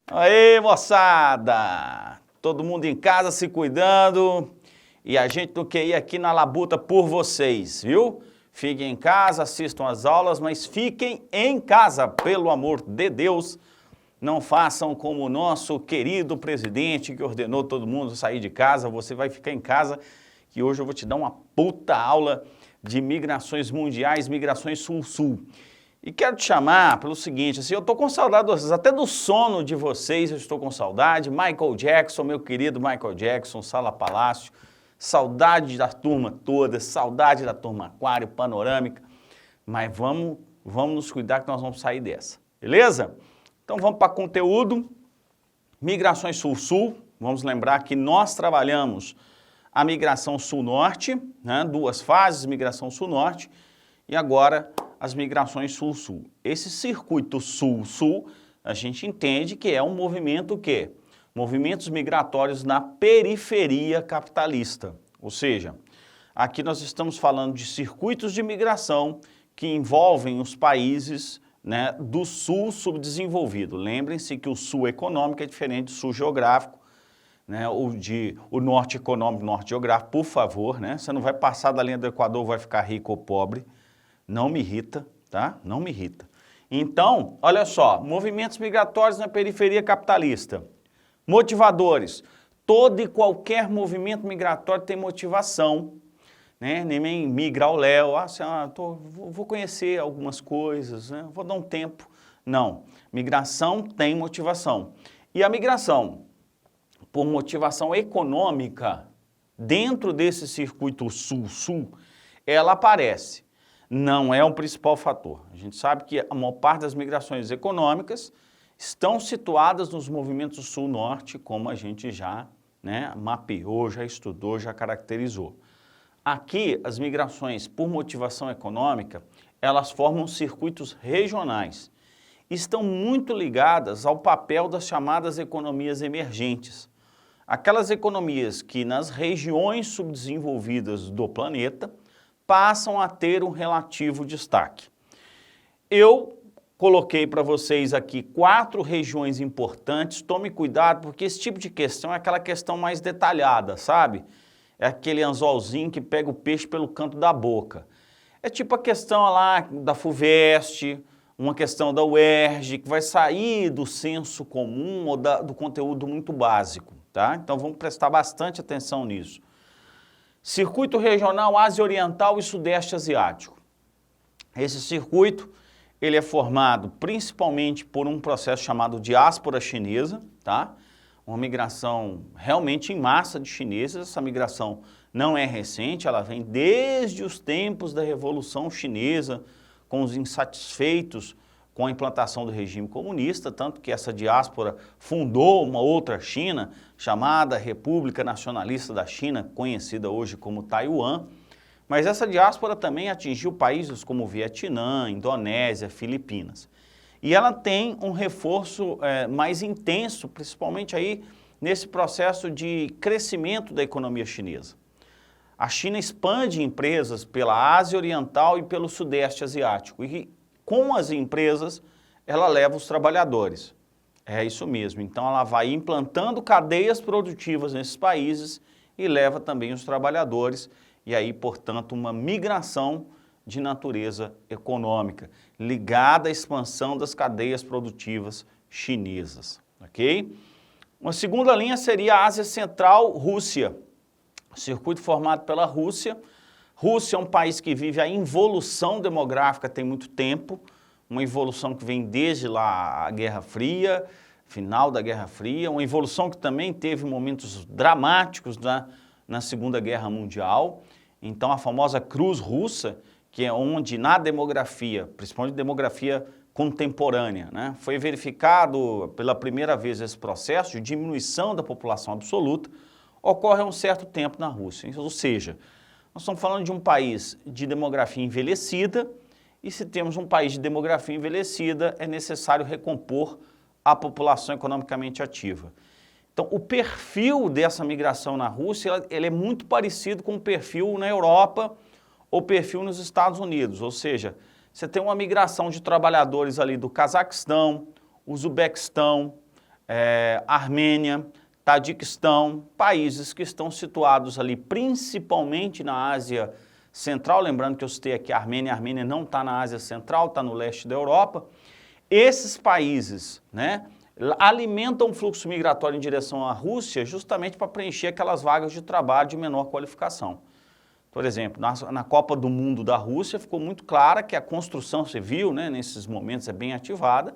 Aê, moçada! Todo mundo em casa se cuidando e a gente do QI aqui na labuta por vocês, viu? Fiquem em casa, assistam às aulas, mas fiquem em casa, pelo amor de Deus. Não façam como o nosso querido presidente que ordenou todo mundo sair de casa. Você vai ficar em casa, que hoje eu vou te dar uma puta aula de migrações mundiais, migrações sul-sul. E quero te chamar pelo seguinte, assim, eu estou com saudade de vocês, até do sono de vocês eu estou com saudade. Michael Jackson, meu querido Michael Jackson, Sala Palácio, saudade da turma toda, saudade da turma Aquário, Panorâmica, mas vamos nos cuidar que nós vamos sair dessa, beleza? Então vamos para conteúdo, migrações sul-sul, vamos lembrar que nós trabalhamos a migração sul-norte, né, 2 fases, migração sul-norte, e agora as migrações sul-sul. Esse circuito sul-sul, a gente entende que é um movimento o quê? Movimentos migratórios na periferia capitalista. Ou seja, aqui nós estamos falando de circuitos de migração que envolvem os países, né, do sul subdesenvolvido. Lembrem-se que o sul econômico é diferente do sul geográfico, né, o norte econômico, norte geográfico, por favor, né? Você não vai passar da linha do Equador, vai ficar rico ou pobre. Não me irrita, tá? Não me irrita. Então, olha só, movimentos migratórios na periferia capitalista. Motivadores. Todo e qualquer movimento migratório tem motivação, né? Nem migra ao léu, vou conhecer algumas coisas, né? Vou dar um tempo. Não, migração tem motivação. E a migração, por motivação econômica, dentro desse circuito sul-sul, ela aparece. Não é o principal fator. A gente sabe que a maior parte das migrações econômicas estão situadas nos movimentos sul-norte, como a gente já, né, mapeou, já estudou, já caracterizou. Aqui, as migrações por motivação econômica, elas formam circuitos regionais. Estão muito ligadas ao papel das chamadas economias emergentes. Aquelas economias que nas regiões subdesenvolvidas do planeta passam a ter um relativo destaque. Eu coloquei para vocês aqui 4 regiões importantes, tome cuidado porque esse tipo de questão é aquela questão mais detalhada, sabe? É aquele anzolzinho que pega o peixe pelo canto da boca. É tipo a questão lá da FUVEST, uma questão da UERJ, que vai sair do senso comum ou do conteúdo muito básico, tá? Então vamos prestar bastante atenção nisso. Circuito regional Ásia Oriental e Sudeste Asiático. Esse circuito, ele é formado principalmente por um processo chamado diáspora chinesa, tá? Uma migração realmente em massa de chineses. Essa migração não é recente, ela vem desde os tempos da Revolução Chinesa, com os insatisfeitos com a implantação do regime comunista, tanto que essa diáspora fundou uma outra China, chamada República Nacionalista da China, conhecida hoje como Taiwan, mas essa diáspora também atingiu países como Vietnã, Indonésia, Filipinas. E ela tem um reforço mais intenso, principalmente aí nesse processo de crescimento da economia chinesa. A China expande empresas pela Ásia Oriental e pelo Sudeste Asiático, e com as empresas, ela leva os trabalhadores. É isso mesmo. Então, ela vai implantando cadeias produtivas nesses países e leva também os trabalhadores. E aí, portanto, uma migração de natureza econômica, ligada à expansão das cadeias produtivas chinesas. Ok? Uma segunda linha seria a Ásia Central, Rússia. Circuito formado pela Rússia. Rússia é um país que vive a involução demográfica tem muito tempo, uma evolução que vem desde lá a Guerra Fria, final da Guerra Fria, uma evolução que também teve momentos dramáticos na Segunda Guerra Mundial. Então a famosa cruz russa, que é onde na demografia, principalmente demografia contemporânea, né, foi verificado pela primeira vez esse processo de diminuição da população absoluta, ocorre há um certo tempo na Rússia, ou seja, nós estamos falando de um país de demografia envelhecida e se temos um país de demografia envelhecida, é necessário recompor a população economicamente ativa. Então, o perfil dessa migração na Rússia, ele é muito parecido com o perfil na Europa ou perfil nos Estados Unidos, ou seja, você tem uma migração de trabalhadores ali do Cazaquistão, Uzbequistão, Armênia, Tajiquistão, países que estão situados ali principalmente na Ásia Central, lembrando que eu citei aqui a Armênia não está na Ásia Central, está no leste da Europa. Esses países, né, alimentam o fluxo migratório em direção à Rússia justamente para preencher aquelas vagas de trabalho de menor qualificação. Por exemplo, na Copa do Mundo da Rússia ficou muito clara que a construção civil, né, nesses momentos é bem ativada,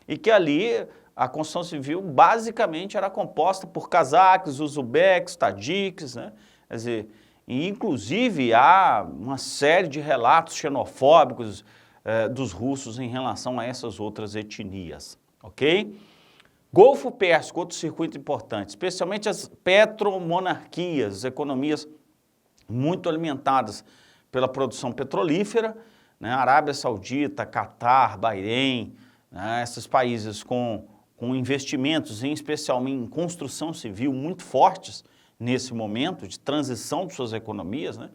e que ali a construção civil basicamente era composta por cazaques, uzbeques, tadiques, né, quer dizer, e inclusive há uma série de relatos xenofóbicos dos russos em relação a essas outras etnias, ok? Golfo Pérsico, outro circuito importante, especialmente as petromonarquias, economias muito alimentadas pela produção petrolífera, né? Arábia Saudita, Catar, Bahrein, né? Esses países com investimentos, em especial em construção civil, muito fortes nesse momento de transição de suas economias, né?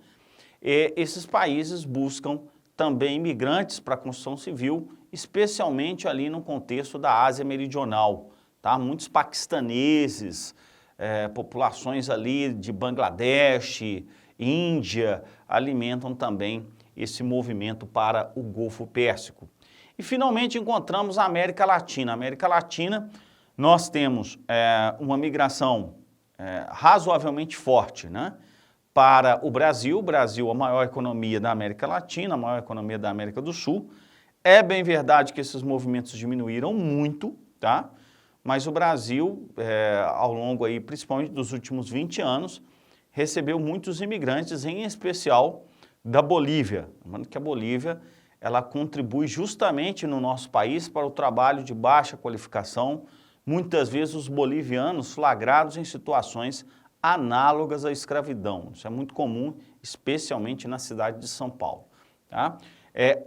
E esses países buscam também imigrantes para a construção civil, especialmente ali no contexto da Ásia Meridional, tá? Muitos paquistaneses, populações ali de Bangladesh, Índia, alimentam também esse movimento para o Golfo Pérsico. E finalmente encontramos a América Latina. A América Latina, nós temos uma migração razoavelmente forte, né, para o Brasil. O Brasil, a maior economia da América Latina, a maior economia da América do Sul. É bem verdade que esses movimentos diminuíram muito, tá? Mas o Brasil, ao longo aí, principalmente dos últimos 20 anos, recebeu muitos imigrantes, em especial da Bolívia. Lembrando que a Bolívia, ela contribui justamente no nosso país para o trabalho de baixa qualificação, muitas vezes os bolivianos flagrados em situações análogas à escravidão. Isso é muito comum, especialmente na cidade de São Paulo, tá?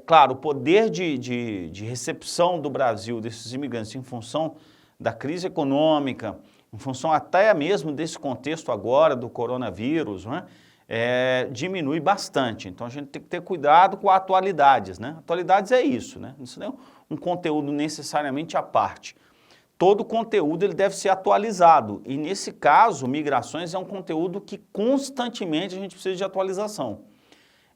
Claro, o poder de recepção do Brasil desses imigrantes em função da crise econômica, em função até mesmo desse contexto agora do coronavírus, né, diminui bastante. Então a gente tem que ter cuidado com atualidades, né? Atualidades é isso, né? Isso não é um conteúdo necessariamente à parte. Todo conteúdo ele deve ser atualizado e nesse caso, migrações é um conteúdo que constantemente a gente precisa de atualização.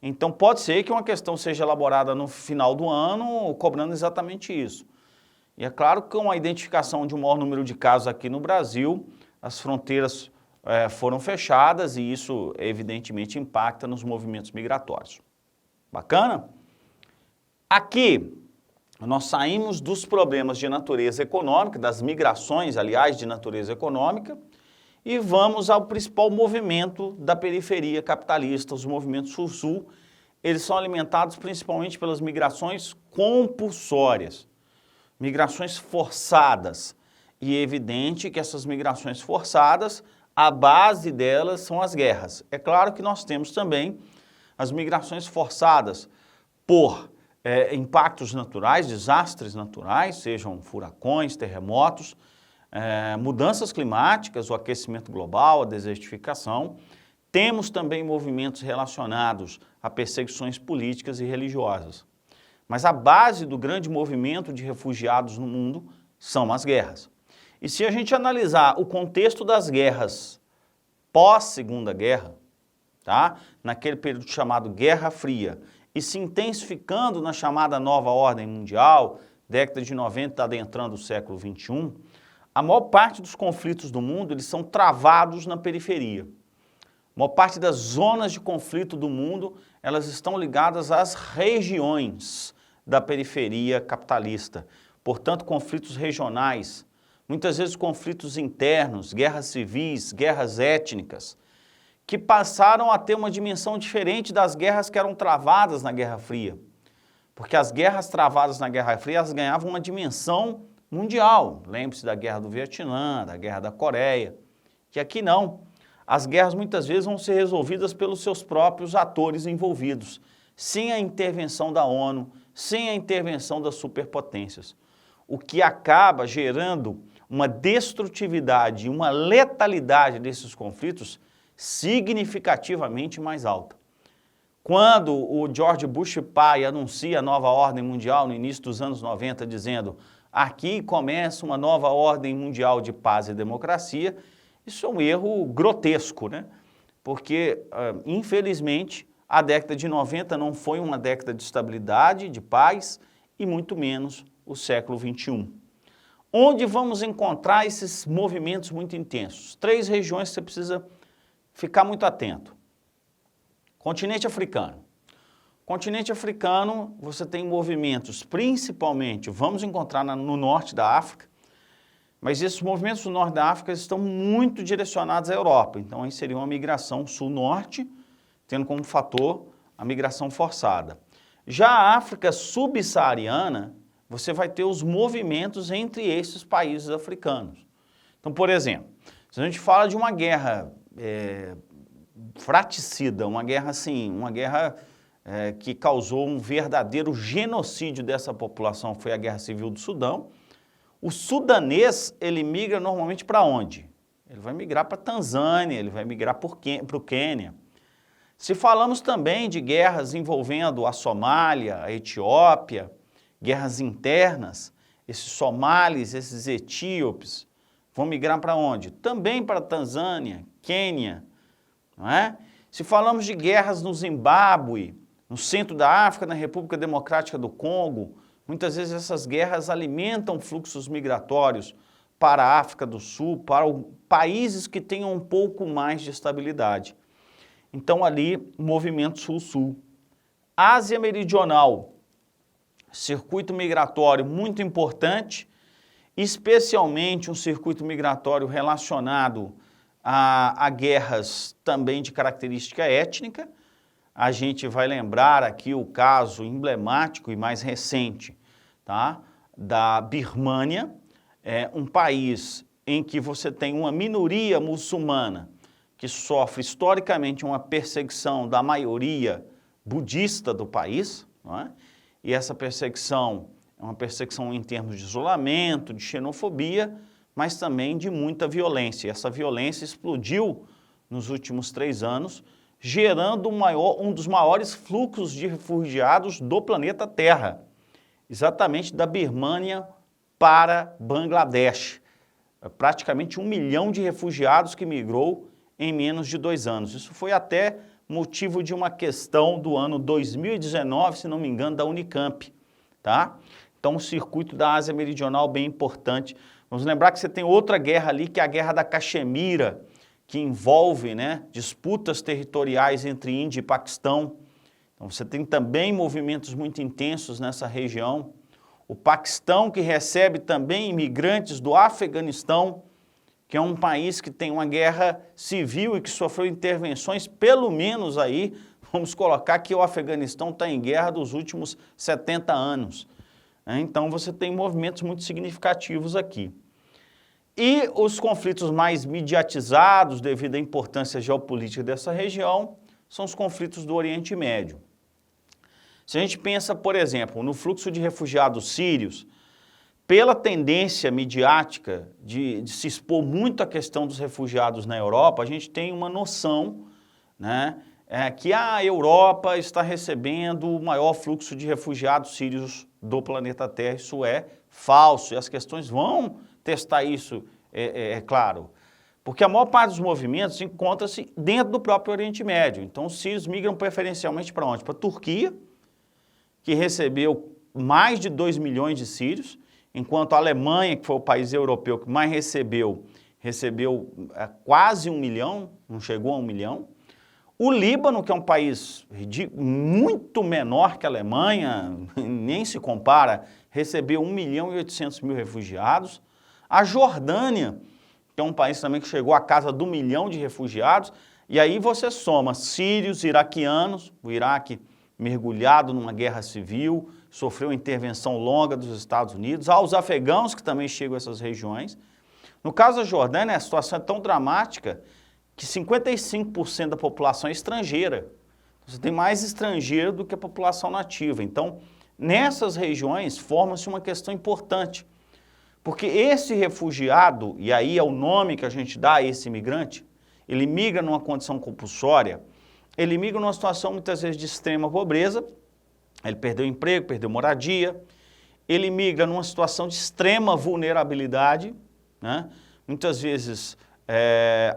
Então pode ser que uma questão seja elaborada no final do ano cobrando exatamente isso. E é claro que com a identificação de um maior número de casos aqui no Brasil, as fronteiras foram fechadas e isso evidentemente impacta nos movimentos migratórios. Bacana? Aqui nós saímos dos problemas de natureza econômica, das migrações, aliás, de natureza econômica, e vamos ao principal movimento da periferia capitalista, os movimentos sul-sul. Eles são alimentados principalmente pelas migrações compulsórias, migrações forçadas. E é evidente que essas migrações forçadas, a base delas são as guerras. É claro que nós temos também as migrações forçadas por impactos naturais, desastres naturais, sejam furacões, terremotos, mudanças climáticas, o aquecimento global, a desertificação. Temos também movimentos relacionados a perseguições políticas e religiosas. Mas a base do grande movimento de refugiados no mundo são as guerras. E se a gente analisar o contexto das guerras pós-Segunda Guerra, tá? Naquele período chamado Guerra Fria, e se intensificando na chamada Nova Ordem Mundial, década de 90 adentrando o século XXI, a maior parte dos conflitos do mundo eles são travados na periferia. A maior parte das zonas de conflito do mundo, elas estão ligadas às regiões da periferia capitalista. Portanto, conflitos regionais, muitas vezes conflitos internos, guerras civis, guerras étnicas, que passaram a ter uma dimensão diferente das guerras que eram travadas na Guerra Fria. Porque as guerras travadas na Guerra Fria, elas ganhavam uma dimensão mundial. Lembre-se da Guerra do Vietnã, da Guerra da Coreia, que aqui não. As guerras muitas vezes vão ser resolvidas pelos seus próprios atores envolvidos, sem a intervenção da ONU, sem a intervenção das superpotências. O que acaba gerando uma destrutividade e uma letalidade desses conflitos significativamente mais alta. Quando o George Bush pai anuncia a nova ordem mundial no início dos anos 90, dizendo aqui começa uma nova ordem mundial de paz e democracia. Isso é um erro grotesco, né? Porque, infelizmente, a década de 90 não foi uma década de estabilidade, de paz, e muito menos o século XXI. Onde vamos encontrar esses movimentos muito intensos? 3 regiões que você precisa ficar muito atento. Continente africano. Continente africano, você tem movimentos, principalmente, vamos encontrar no norte da África, mas esses movimentos do norte da África estão muito direcionados à Europa. Então, aí seria uma migração sul-norte, tendo como fator a migração forçada. Já a África subsaariana, você vai ter os movimentos entre esses países africanos. Então, por exemplo, se a gente fala de uma guerra fratricida, uma guerra assim, que causou um verdadeiro genocídio dessa população, foi a Guerra Civil do Sudão. O sudanês, ele migra normalmente para onde? Ele vai migrar para a Tanzânia, ele vai migrar para o Quênia. Se falamos também de guerras envolvendo a Somália, a Etiópia, guerras internas, esses somalis, esses etíopes, vão migrar para onde? Também para a Tanzânia, Quênia, não é? Se falamos de guerras no Zimbábue, no centro da África, na República Democrática do Congo, muitas vezes essas guerras alimentam fluxos migratórios para a África do Sul, para países que tenham um pouco mais de estabilidade. Então ali, movimento sul-sul. Ásia Meridional, circuito migratório muito importante, especialmente um circuito migratório relacionado a guerras também de característica étnica. A gente vai lembrar aqui o caso emblemático e mais recente, tá? Da Birmânia, um país em que você tem uma minoria muçulmana que sofre historicamente uma perseguição da maioria budista do país, não é? E essa perseguição é uma perseguição em termos de isolamento, de xenofobia, mas também de muita violência. Essa violência explodiu nos últimos 3 anos, gerando um dos maiores fluxos de refugiados do planeta Terra, exatamente da Birmânia para Bangladesh. Praticamente 1 milhão de refugiados que migrou em menos de 2 anos. Isso foi até motivo de uma questão do ano 2019, se não me engano, da Unicamp, tá? Então, o circuito da Ásia Meridional bem importante. Vamos lembrar que você tem outra guerra ali, que é a Guerra da Caxemira, que envolve, né, disputas territoriais entre Índia e Paquistão. Então, você tem também movimentos muito intensos nessa região. O Paquistão, que recebe também imigrantes do Afeganistão, que é um país que tem uma guerra civil e que sofreu intervenções, pelo menos aí, vamos colocar que o Afeganistão está em guerra dos últimos 70 anos. Então, você tem movimentos muito significativos aqui. E os conflitos mais mediatizados, devido à importância geopolítica dessa região, são os conflitos do Oriente Médio. Se a gente pensa, por exemplo, no fluxo de refugiados sírios, pela tendência midiática de se expor muito à questão dos refugiados na Europa, a gente tem uma noção, né, que a Europa está recebendo o maior fluxo de refugiados sírios do planeta Terra. Isso é falso, e as questões vão testar isso, é claro. Porque a maior parte dos movimentos encontra-se dentro do próprio Oriente Médio. Então, os sírios migram preferencialmente para onde? Para a Turquia, que recebeu mais de 2 milhões de sírios, enquanto a Alemanha, que foi o país europeu que mais recebeu quase 1 milhão, não chegou a 1 milhão. O Líbano, que é um país muito menor que a Alemanha, nem se compara, recebeu 1.800.000 refugiados. A Jordânia, que é um país também que chegou à casa do 1 milhão de refugiados. E aí você soma sírios, iraquianos, o Iraque mergulhado numa guerra civil, sofreu intervenção longa dos Estados Unidos, aos afegãos que também chegam a essas regiões. No caso da Jordânia, a situação é tão dramática que 55% da população é estrangeira. Você tem mais estrangeiro do que a população nativa. Então, nessas regiões, forma-se uma questão importante. Porque esse refugiado, e aí é o nome que a gente dá a esse imigrante, ele migra numa condição compulsória, ele migra numa situação muitas vezes de extrema pobreza, ele perdeu emprego, perdeu moradia, ele migra numa situação de extrema vulnerabilidade, né? Muitas vezes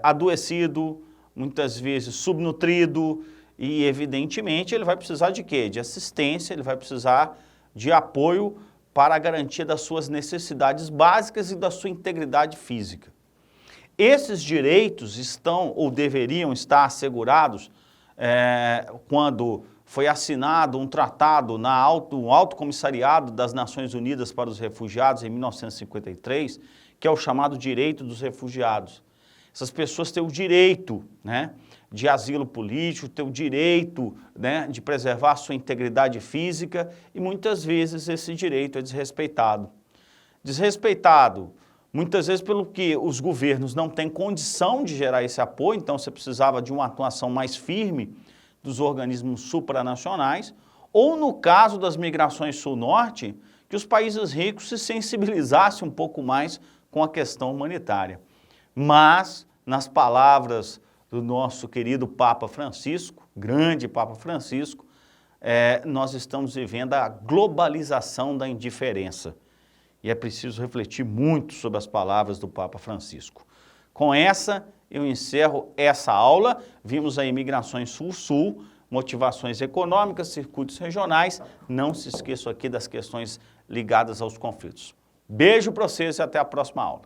adoecido, muitas vezes subnutrido e, evidentemente, ele vai precisar de quê? De assistência, ele vai precisar de apoio para a garantia das suas necessidades básicas e da sua integridade física. Esses direitos estão ou deveriam estar assegurados quando foi assinado um tratado no Alto Comissariado das Nações Unidas para os Refugiados em 1953, que é o chamado direito dos refugiados. Essas pessoas têm o direito, né, de asilo político, têm o direito, né, de preservar a sua integridade física e muitas vezes esse direito é desrespeitado. Desrespeitado muitas vezes pelo que os governos não têm condição de gerar esse apoio, então você precisava de uma atuação mais firme dos organismos supranacionais, ou no caso das migrações sul-norte, que os países ricos se sensibilizassem um pouco mais com a questão humanitária. Mas, nas palavras do nosso querido Papa Francisco, grande Papa Francisco, nós estamos vivendo a globalização da indiferença. E é preciso refletir muito sobre as palavras do Papa Francisco. Com essa, eu encerro essa aula. Vimos aí migrações sul-sul, motivações econômicas, circuitos regionais. Não se esqueçam aqui das questões ligadas aos conflitos. Beijo para vocês e até a próxima aula.